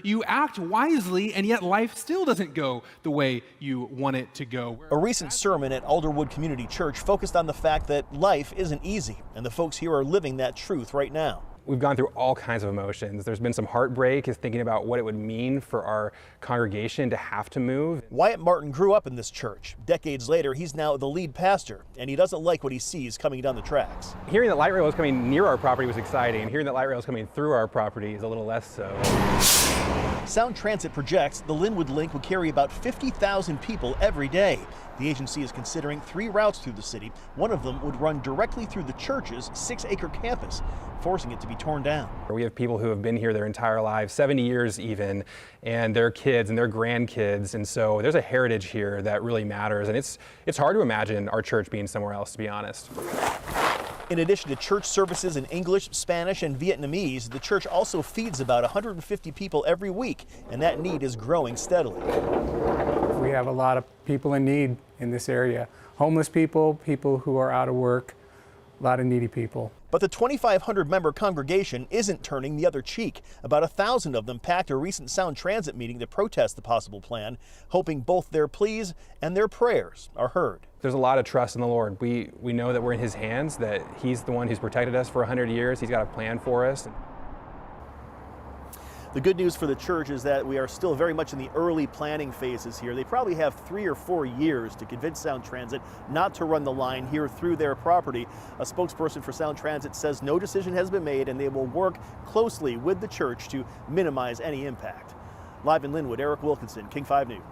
You act wisely, and yet life still doesn't go the way you want it to go. A recent sermon at Alderwood Community Church focused on the fact that life isn't easy, and the folks here are living that truth right now. We've gone through all kinds of emotions. There's been some heartbreak, is thinking about what it would mean for our congregation to have to move. Wyatt Martin grew up in this church. Decades later, he's now the lead pastor, and he doesn't like what he sees coming down the tracks. Hearing that light rail was coming near our property was exciting, and hearing that light rail was coming through our property is a little less so. Sound Transit projects the Lynnwood link would carry about 50,000 people every day. The agency is considering 3 routes through the city. One of them would run directly through the church's 6-acre campus, forcing it to be torn down. We have people who have been here their entire lives, 70 years even, and their kids and their grandkids, and so there's a heritage here that really matters, and it's hard to imagine our church being somewhere else, to be honest. In addition to church services in English, Spanish, and Vietnamese, the church also feeds about 150 people every week, and that need is growing steadily. We have a lot of people in need in this area. Homeless people, people who are out of work, a lot of needy people. But the 2,500-member congregation isn't turning the other cheek. About 1,000 of them packed a recent Sound Transit meeting to protest the possible plan, hoping both their pleas and their prayers are heard. There's a lot of trust in the Lord. We know that we're in His hands, that He's the one who's protected us for 100 years. He's got a plan for us. The good news for the church is that we are still very much in the early planning phases here. They probably have 3 or 4 years to convince Sound Transit not to run the line here through their property. A spokesperson for Sound Transit says no decision has been made and they will work closely with the church to minimize any impact. Live in Lynnwood, Eric Wilkinson, King 5 News.